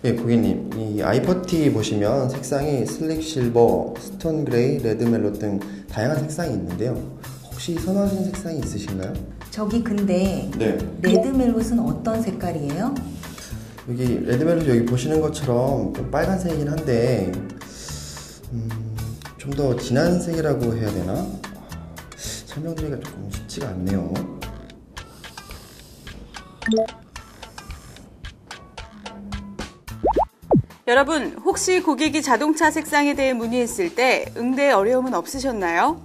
예, 고객님, 이 아이퍼티 보시면 색상이 슬릭 실버, 스톤 그레이, 레드 멜로 등 다양한 색상이 있는데요. 혹시 선호하시는 색상이 있으신가요? 저기 근데 네. 레드 멜롯은 어떤 색깔이에요? 여기 레드 멜로 여기 보시는 것처럼 좀 빨간색이긴 한데 좀 더 진한 색이라고 해야 되나? 설명드리기가 조금 쉽지가 않네요. 여러분, 혹시 고객이 자동차 색상에 대해 문의했을 때 응대에 어려움은 없으셨나요?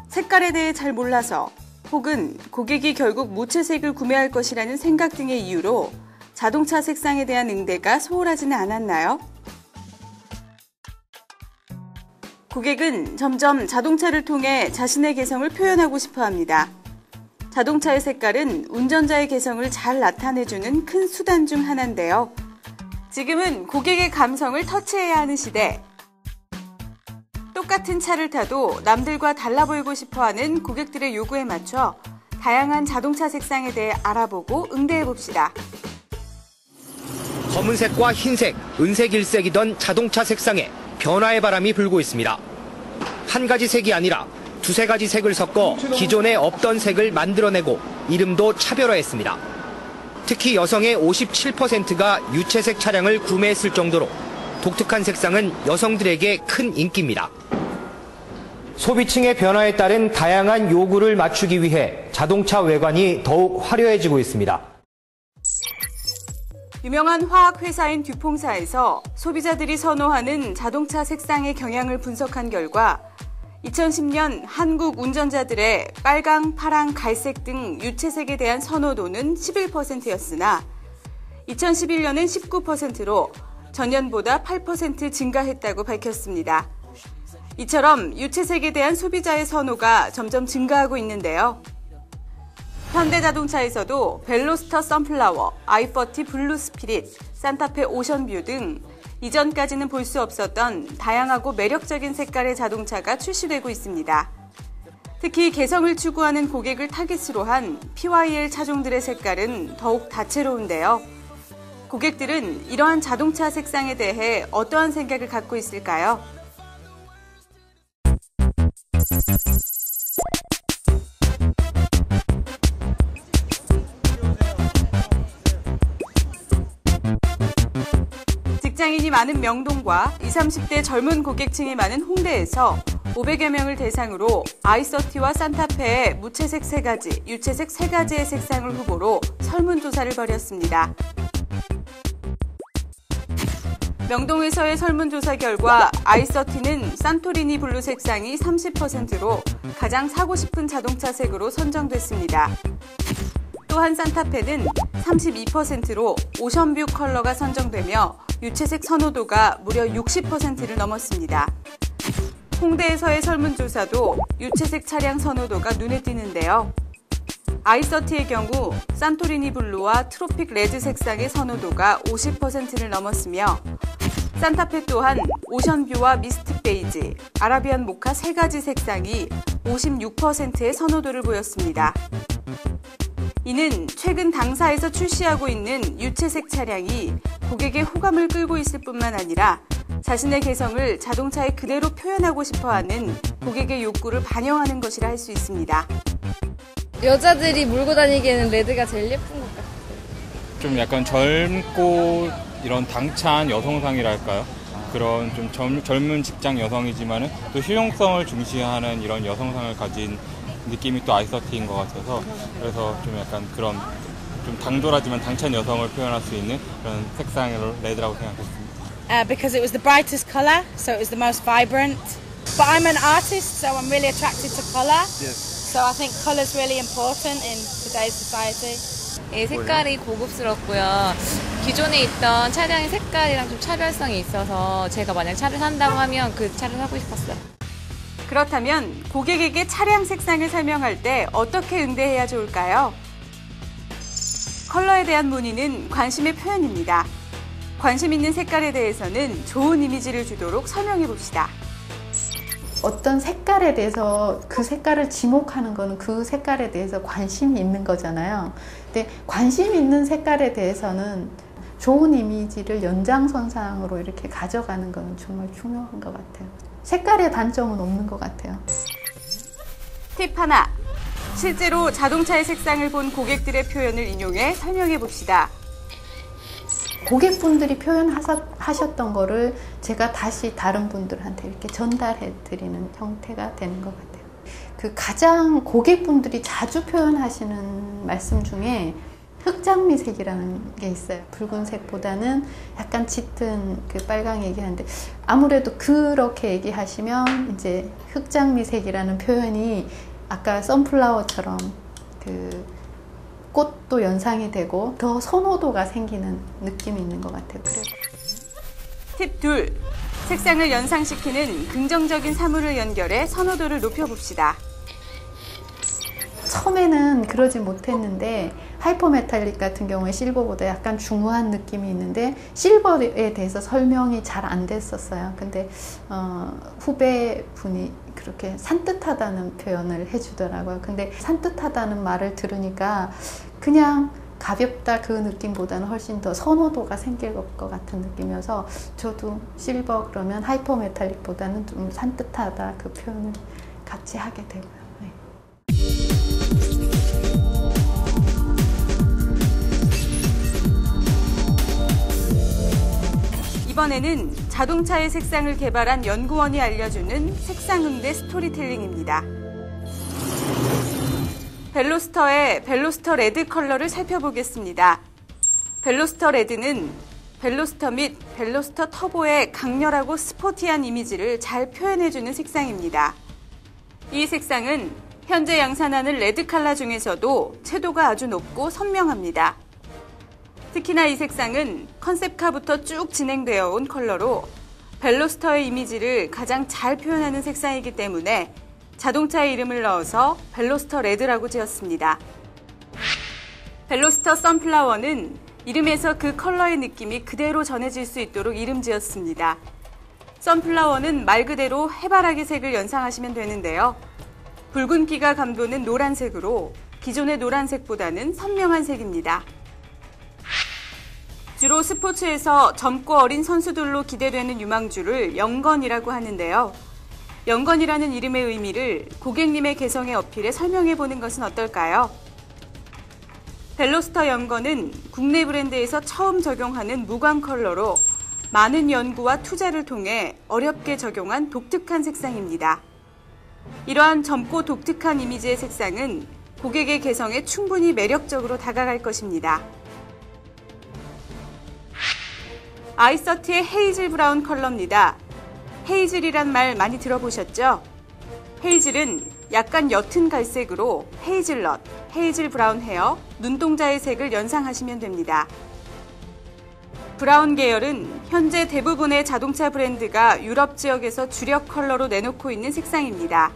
색깔에 대해 잘 몰라서 혹은 고객이 결국 무채색을 구매할 것이라는 생각 등의 이유로 자동차 색상에 대한 응대가 소홀하지는 않았나요? 고객은 점점 자동차를 통해 자신의 개성을 표현하고 싶어 합니다. 자동차의 색깔은 운전자의 개성을 잘 나타내주는 큰 수단 중 하나인데요. 지금은 고객의 감성을 터치해야 하는 시대. 똑같은 차를 타도 남들과 달라 보이고 싶어하는 고객들의 요구에 맞춰 다양한 자동차 색상에 대해 알아보고 응대해봅시다. 검은색과 흰색, 은색 일색이던 자동차 색상에 변화의 바람이 불고 있습니다. 한 가지 색이 아니라 두세 가지 색을 섞어 기존에 없던 색을 만들어내고 이름도 차별화했습니다. 특히 여성의 57%가 유채색 차량을 구매했을 정도로 독특한 색상은 여성들에게 큰 인기입니다. 소비층의 변화에 따른 다양한 요구를 맞추기 위해 자동차 외관이 더욱 화려해지고 있습니다. 유명한 화학회사인 듀퐁사에서 소비자들이 선호하는 자동차 색상의 경향을 분석한 결과 2010년 한국 운전자들의 빨강, 파랑, 갈색 등 유채색에 대한 선호도는 11%였으나 2011년엔 19%로 전년보다 8% 증가했다고 밝혔습니다. 이처럼 유채색에 대한 소비자의 선호가 점점 증가하고 있는데요. 현대자동차에서도 벨로스터 선플라워, i40 블루 스피릿, 산타페 오션뷰 등 이전까지는 볼 수 없었던 다양하고 매력적인 색깔의 자동차가 출시되고 있습니다. 특히 개성을 추구하는 고객을 타깃으로 한 PYL 차종들의 색깔은 더욱 다채로운데요. 고객들은 이러한 자동차 색상에 대해 어떠한 생각을 갖고 있을까요? 직장인이 많은 명동과 20, 30대 젊은 고객층이 많은 홍대에서 500여 명을 대상으로 i30와 산타페의 무채색 3가지, 유채색 3가지의 색상을 후보로 설문조사를 벌였습니다. 명동에서의 설문조사 결과 i30는 산토리니 블루 색상이 30%로 가장 사고 싶은 자동차 색으로 선정됐습니다. 또한 산타페는 32%로 오션뷰 컬러가 선정되며 유채색 선호도가 무려 60%를 넘었습니다. 홍대에서의 설문조사도 유채색 차량 선호도가 눈에 띄는데요. i30의 경우 산토리니 블루와 트로픽 레드 색상의 선호도가 50%를 넘었으며 산타페 또한 오션뷰와 미스틱 베이지, 아라비안 모카 3가지 색상이 56%의 선호도를 보였습니다. 이는 최근 당사에서 출시하고 있는 유채색 차량이 고객의 호감을 끌고 있을 뿐만 아니라 자신의 개성을 자동차에 그대로 표현하고 싶어하는 고객의 욕구를 반영하는 것이라 할 수 있습니다. 여자들이 몰고 다니기에는 레드가 제일 예쁜 것 같아요. 좀 약간 젊고 이런 당찬 여성상이랄까요? 그런 좀 젊은 직장 여성이지만은 또 실용성을 중시하는 이런 여성상을 가진 느낌이 또 i30인 것 같아서 그래서 좀 약간 그런 좀 당돌하지만 당찬 여성을 표현할 수 있는 그런 색상으로 레드라고 생각했습니다. Because it was the brightest color, so it was the most vibrant. But I'm an artist, so I'm really attracted to color. Yes. So I think color is really important in today's society. 이 색깔이 고급스럽고요. 기존에 있던 차량의 색깔이랑 좀 차별성이 있어서 제가 만약 차를 산다고 하면 그 차를 사고 싶었어요. 그렇다면 고객에게 차량 색상을 설명할 때 어떻게 응대해야 좋을까요? 컬러에 대한 문의는 관심의 표현입니다. 관심 있는 색깔에 대해서는 좋은 이미지를 주도록 설명해 봅시다. 어떤 색깔에 대해서 그 색깔을 지목하는 거는 그 색깔에 대해서 관심이 있는 거잖아요. 근데 관심 있는 색깔에 대해서는 좋은 이미지를 연장선상으로 이렇게 가져가는 거는 정말 중요한 것 같아요. 색깔의 단점은 없는 것 같아요. 팁 하나. 실제로 자동차의 색상을 본 고객들의 표현을 인용해 설명해 봅시다. 고객분들이 표현하셨던 거를 제가 다시 다른 분들한테 이렇게 전달해 드리는 형태가 되는 것 같아요. 그 가장 고객분들이 자주 표현하시는 말씀 중에 흑장미색이라는 게 있어요. 붉은색보다는 약간 짙은 그 빨강 얘기하는데, 아무래도 그렇게 얘기하시면 이제 흑장미색이라는 표현이 아까 선플라워처럼 그 꽃도 연상이 되고 더 선호도가 생기는 느낌이 있는 것 같아요. 그래서. 팁 2. 색상을 연상시키는 긍정적인 사물을 연결해 선호도를 높여봅시다. 처음에는 그러지 못했는데 하이퍼메탈릭 같은 경우에 실버보다 약간 중후한 느낌이 있는데 실버에 대해서 설명이 잘 안 됐었어요. 근데 후배분이 그렇게 산뜻하다는 표현을 해주더라고요. 근데 산뜻하다는 말을 들으니까 그냥 가볍다 그 느낌보다는 훨씬 더 선호도가 생길 것 같은 느낌이어서 저도 실버 그러면 하이퍼메탈릭보다는 좀 산뜻하다 그 표현을 같이 하게 되고요. 네. 이번에는 자동차의 색상을 개발한 연구원이 알려주는 색상응대 스토리텔링입니다. 벨로스터의 벨로스터 레드 컬러를 살펴보겠습니다. 벨로스터 레드는 벨로스터 및 벨로스터 터보의 강렬하고 스포티한 이미지를 잘 표현해주는 색상입니다. 이 색상은 현재 양산하는 레드 컬러 중에서도 채도가 아주 높고 선명합니다. 특히나 이 색상은 컨셉카부터 쭉 진행되어 온 컬러로 벨로스터의 이미지를 가장 잘 표현하는 색상이기 때문에 자동차의 이름을 넣어서 벨로스터 레드라고 지었습니다. 벨로스터 선플라워는 이름에서 그 컬러의 느낌이 그대로 전해질 수 있도록 이름 지었습니다. 선플라워는 말 그대로 해바라기 색을 연상하시면 되는데요. 붉은기가 감도는 노란색으로 기존의 노란색보다는 선명한 색입니다. 주로 스포츠에서 젊고 어린 선수들로 기대되는 유망주를 영건이라고 하는데요. 영건이라는 이름의 의미를 고객님의 개성에 어필해 설명해 보는 것은 어떨까요? 벨로스터 영건은 국내 브랜드에서 처음 적용하는 무광 컬러로 많은 연구와 투자를 통해 어렵게 적용한 독특한 색상입니다. 이러한 젊고 독특한 이미지의 색상은 고객의 개성에 충분히 매력적으로 다가갈 것입니다. i30의 헤이즐 브라운 컬러입니다. 헤이즐이란 말 많이 들어보셨죠? 헤이즐은 약간 옅은 갈색으로 헤이즐넛, 헤이즐 브라운 헤어, 눈동자의 색을 연상하시면 됩니다. 브라운 계열은 현재 대부분의 자동차 브랜드가 유럽 지역에서 주력 컬러로 내놓고 있는 색상입니다.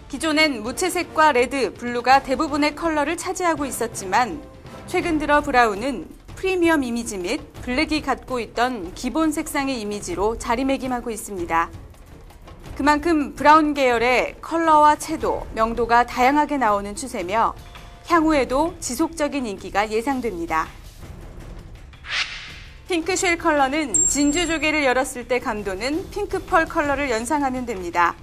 기존엔 무채색과 레드, 블루가 대부분의 컬러를 차지하고 있었지만 최근 들어 브라운은 프리미엄 이미지 및 블랙이 갖고 있던 기본 색상의 이미지로 자리매김하고 있습니다. 그만큼 브라운 계열의 컬러와 채도, 명도가 다양하게 나오는 추세며 향후에도 지속적인 인기가 예상됩니다. 핑크쉘 컬러는 진주 조개를 열었을 때 감도는 핑크펄 컬러를 연상하면 됩니다.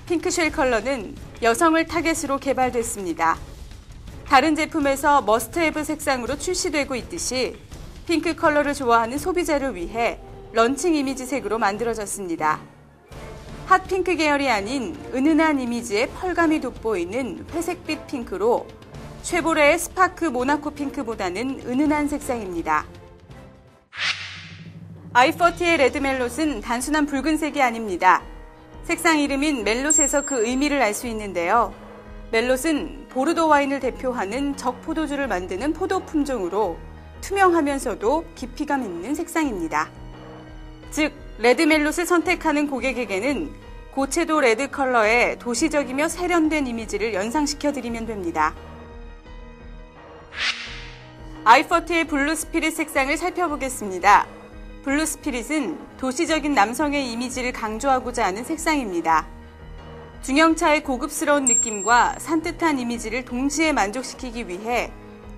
핑크쉘 컬러는 여성을 타겟으로 개발됐습니다. 다른 제품에서 머스트헤브 색상으로 출시되고 있듯이 핑크 컬러를 좋아하는 소비자를 위해 런칭 이미지 색으로 만들어졌습니다. 핫핑크 계열이 아닌 은은한 이미지의 펄감이 돋보이는 회색빛 핑크로 쉐보레의 스파크 모나코 핑크보다는 은은한 색상입니다. i40의 레드 멜롯은 단순한 붉은색이 아닙니다. 색상 이름인 멜롯에서 그 의미를 알 수 있는데요. 멜롯은 보르도 와인을 대표하는 적포도주를 만드는 포도 품종으로 투명하면서도 깊이감 있는 색상입니다. 즉, 레드 멜롯을 선택하는 고객에게는 고채도 레드 컬러의 도시적이며 세련된 이미지를 연상시켜드리면 됩니다. i40의 블루 스피릿 색상을 살펴보겠습니다. 블루 스피릿은 도시적인 남성의 이미지를 강조하고자 하는 색상입니다. 중형차의 고급스러운 느낌과 산뜻한 이미지를 동시에 만족시키기 위해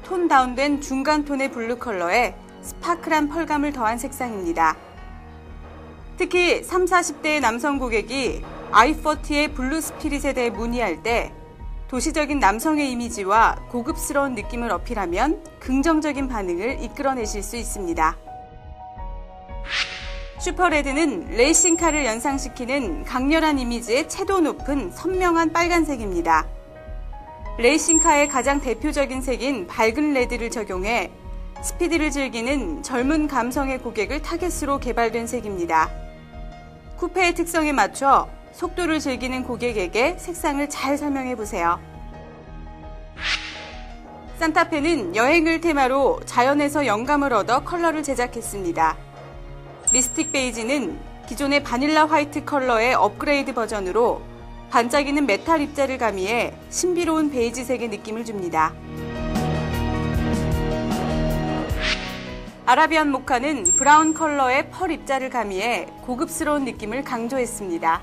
톤 다운된 중간 톤의 블루 컬러에 스파클한 펄감을 더한 색상입니다. 특히 30, 40대의 남성 고객이 i40의 블루 스피릿에 대해 문의할 때 도시적인 남성의 이미지와 고급스러운 느낌을 어필하면 긍정적인 반응을 이끌어내실 수 있습니다. 슈퍼레드는 레이싱카를 연상시키는 강렬한 이미지의 채도 높은 선명한 빨간색입니다. 레이싱카의 가장 대표적인 색인 밝은 레드를 적용해 스피드를 즐기는 젊은 감성의 고객을 타겟으로 개발된 색입니다. 쿠페의 특성에 맞춰 속도를 즐기는 고객에게 색상을 잘 설명해 보세요. 산타페는 여행을 테마로 자연에서 영감을 얻어 컬러를 제작했습니다. 미스틱 베이지는 기존의 바닐라 화이트 컬러의 업그레이드 버전으로 반짝이는 메탈 입자를 가미해 신비로운 베이지색의 느낌을 줍니다. 아라비안 모카는 브라운 컬러의 펄 입자를 가미해 고급스러운 느낌을 강조했습니다.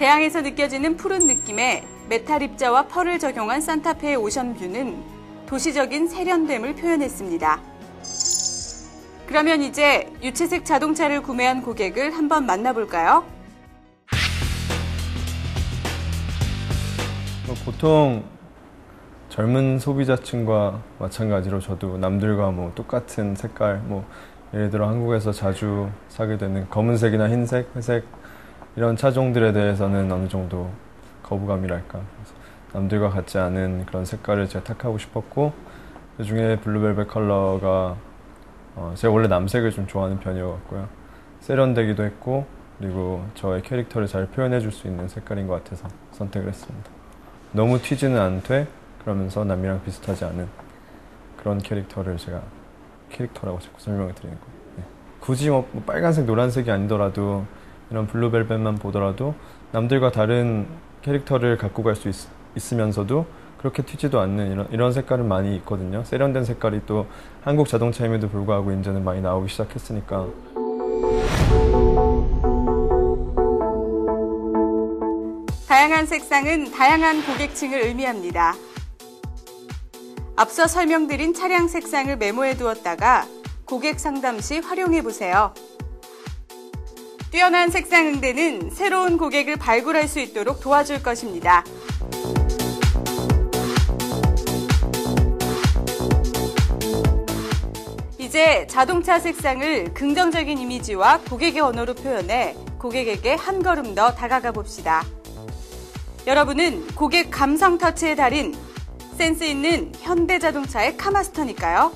대양에서 느껴지는 푸른 느낌의 메탈 입자와 펄을 적용한 산타페의 오션뷰는 도시적인 세련됨을 표현했습니다. 그러면 이제 유채색 자동차를 구매한 고객을 한번 만나볼까요? 보통 젊은 소비자층과 마찬가지로 저도 남들과 똑같은 색깔, 예를 들어 한국에서 자주 사게 되는 검은색이나 흰색, 회색 이런 차종들에 대해서는 어느 정도 거부감이랄까. 그래서 남들과 같지 않은 그런 색깔을 제가 택하고 싶었고, 그 중에 블루벨벳 컬러가 제가 원래 남색을 좀 좋아하는 편이었고요. 세련되기도 했고, 그리고 저의 캐릭터를 잘 표현해 줄 수 있는 색깔인 것 같아서 선택을 했습니다. 너무 튀지는 않되 그러면서 남이랑 비슷하지 않은 그런 캐릭터를 제가 캐릭터라고 자꾸 설명을 드리는 거예요. 네. 굳이 빨간색, 노란색이 아니더라도 이런 블루벨벳만 보더라도 남들과 다른 캐릭터를 갖고 갈 수 있으면서도 그렇게 튀지도 않는 이런 색깔은 많이 있거든요. 세련된 색깔이 또 한국 자동차임에도 불구하고 이제는 많이 나오기 시작했으니까. 다양한 색상은 다양한 고객층을 의미합니다. 앞서 설명드린 차량 색상을 메모해 두었다가 고객 상담 시 활용해 보세요. 뛰어난 색상 응대는 새로운 고객을 발굴할 수 있도록 도와줄 것입니다. 이제 자동차 색상을 긍정적인 이미지와 고객의 언어로 표현해 고객에게 한 걸음 더 다가가 봅시다. 여러분은 고객 감성 터치의 달인, 센스 있는 현대자동차의 카마스터니까요.